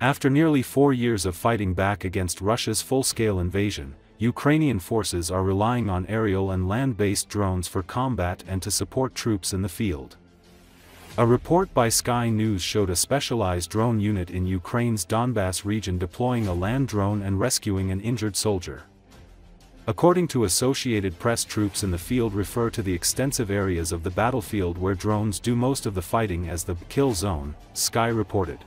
After nearly 4 years of fighting back against Russia's full-scale invasion, Ukrainian forces are relying on aerial and land-based drones for combat and to support troops in the field. A report by Sky News showed a specialized drone unit in Ukraine's Donbas region deploying a land drone and rescuing an injured soldier. According to Associated Press, troops in the field refer to the extensive areas of the battlefield where drones do most of the fighting as the kill zone, Sky reported.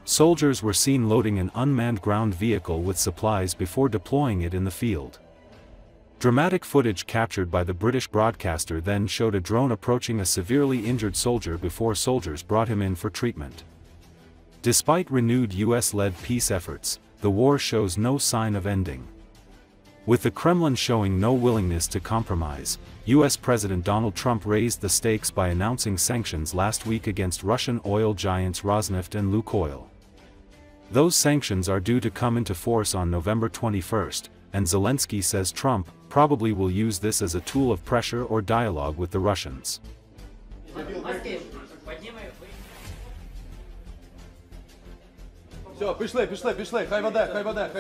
Soldiers were seen loading an unmanned ground vehicle with supplies before deploying it in the field. Dramatic footage captured by the British broadcaster then showed a drone approaching a severely injured soldier before soldiers brought him in for treatment. Despite renewed US-led peace efforts, the war shows no sign of ending. With the Kremlin showing no willingness to compromise, US President Donald Trump raised the stakes by announcing sanctions last week against Russian oil giants Rosneft and Lukoil. Those sanctions are due to come into force on November 21st, and Zelensky says Trump probably will use this as a tool of pressure or dialogue with the Russians. Все, пішли, хай веде.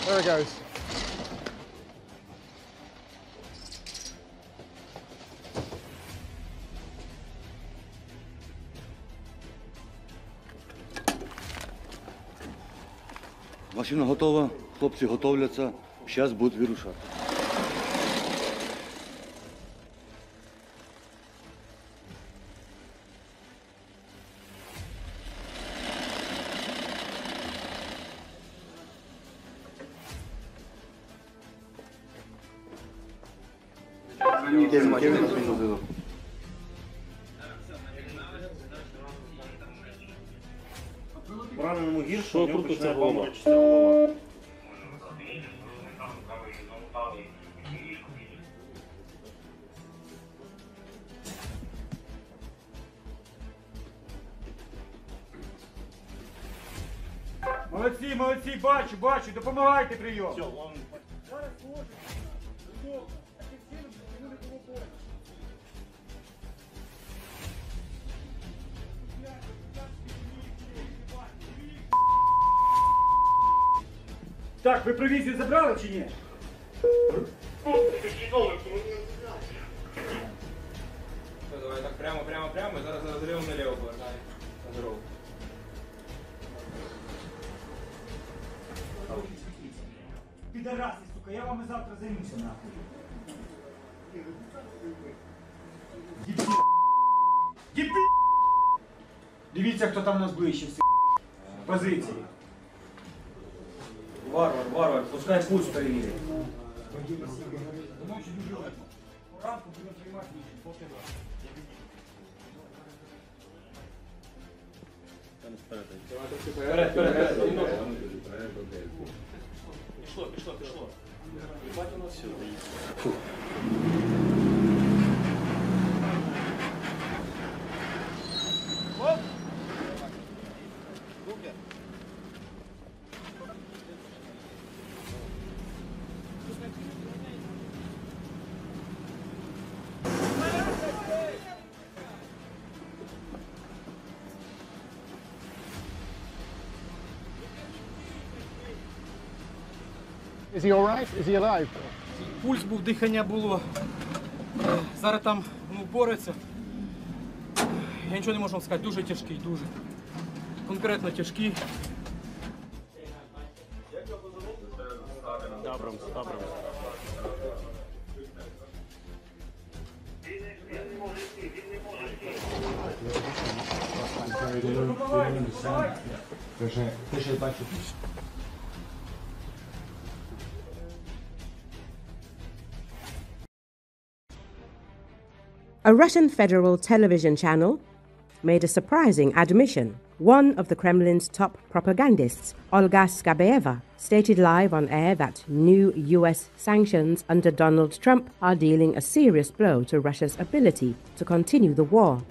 There it goes. Машина готова, хлопці готовляться, зараз будуть вирушати. Пораненому гірше, у нього починає бомбитися голова. Молодці, бачу, допомагайте прийом. Так, ви провізію забрали чи ні? Давай так прямо, зараз ліво наліво повертаємо. Здорово. Підараси, сука, я вами завтра займуся, нахуй. Єпі! Дивіться, хто там у нас ближче всі. Позиції. Варвар, пускай пульс перевірить. Ранку будемо приймати рішення, поки два. Вперед. Пішло. Бать у нас все. Оп! Руки. Is he all right? Is he alive? Пульс був, дихання було. Зараз там бореться. Я нічого не можу вам сказати, дуже тяжкий, дуже. Конкретно тяжкий. Він не може йти. A Russian federal television channel made a surprising admission. One of the Kremlin's top propagandists, Olga Skabeeva, stated live on air that new US sanctions under Donald Trump are dealing a serious blow to Russia's ability to continue the war.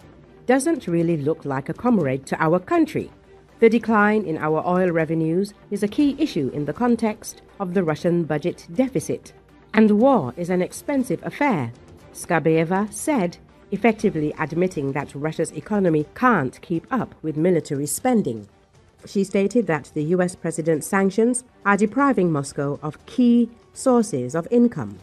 Doesn't really look like a comrade to our country. The decline in our oil revenues is a key issue in the context of the Russian budget deficit. And war is an expensive affair, Skabeeva said, effectively admitting that Russia's economy can't keep up with military spending. She stated that the US president's sanctions are depriving Moscow of key sources of income.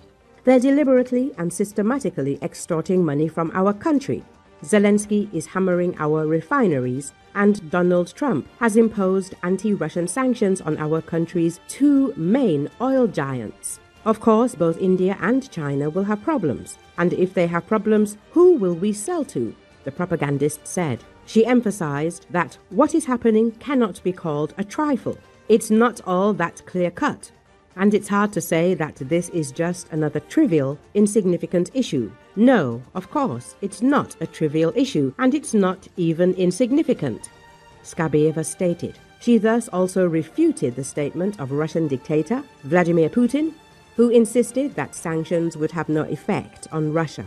They're deliberately and systematically extorting money from our country. Zelensky is hammering our refineries, and Donald Trump has imposed anti-Russian sanctions on our country's two main oil giants. Of course, both India and China will have problems. And if they have problems, who will we sell to? The propagandist said. She emphasized that what is happening cannot be called a trifle. It's not all that clear-cut. And it's hard to say that this is just another trivial, insignificant issue. No, of course, it's not a trivial issue, and it's not even insignificant, Skabeeva stated. She thus also refuted the statement of Russian dictator Vladimir Putin, who insisted that sanctions would have no effect on Russia.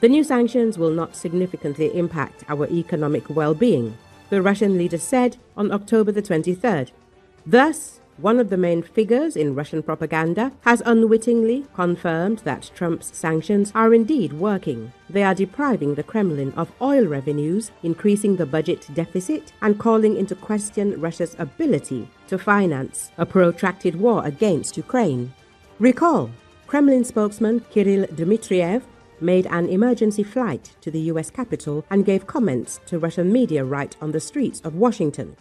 The new sanctions will not significantly impact our economic well-being, the Russian leader said on October the 23rd. Thus, one of the main figures in Russian propaganda has unwittingly confirmed that Trump's sanctions are indeed working. They are depriving the Kremlin of oil revenues, increasing the budget deficit, and calling into question Russia's ability to finance a protracted war against Ukraine. Recall, Kremlin spokesman Kirill Dmitriev made an emergency flight to the US Capitol and gave comments to Russian media right on the streets of Washington.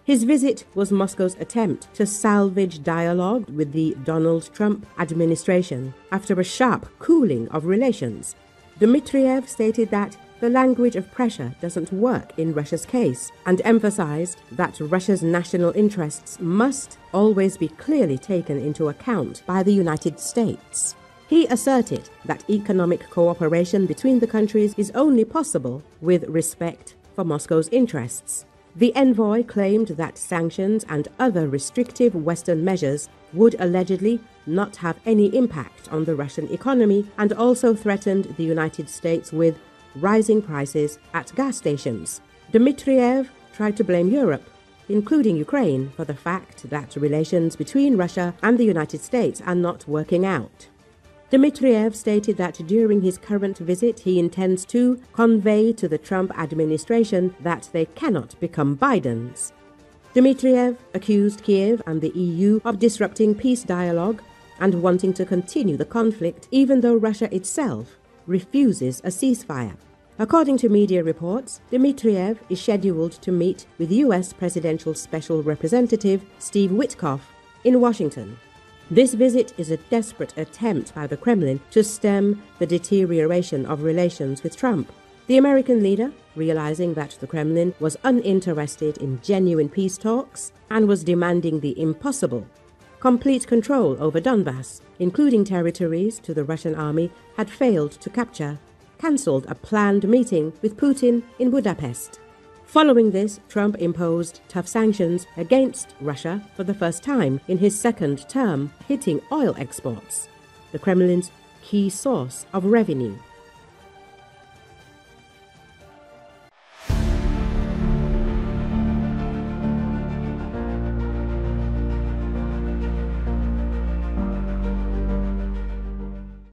His visit was Moscow's attempt to salvage dialogue with the Donald Trump administration after a sharp cooling of relations. Dmitriev stated that the language of pressure doesn't work in Russia's case and emphasized that Russia's national interests must always be clearly taken into account by the United States. He asserted that economic cooperation between the countries is only possible with respect for Moscow's interests. The envoy claimed that sanctions and other restrictive Western measures would allegedly not have any impact on the Russian economy and also threatened the United States with rising prices at gas stations. Dmitriev tried to blame Europe, including Ukraine, for the fact that relations between Russia and the United States are not working out. Dmitriev stated that during his current visit he intends to convey to the Trump administration that they cannot become Bidens. Dmitriev accused Kiev and the EU of disrupting peace dialogue and wanting to continue the conflict even though Russia itself refuses a ceasefire. According to media reports, Dmitriev is scheduled to meet with US Presidential Special Representative Steve Witkoff in Washington. This visit is a desperate attempt by the Kremlin to stem the deterioration of relations with Trump. The American leader, realizing that the Kremlin was uninterested in genuine peace talks and was demanding the impossible, complete control over Donbas, including territories to the Russian army had failed to capture, cancelled a planned meeting with Putin in Budapest. Following this, Trump imposed tough sanctions against Russia for the first time in his second term, hitting oil exports, the Kremlin's key source of revenue.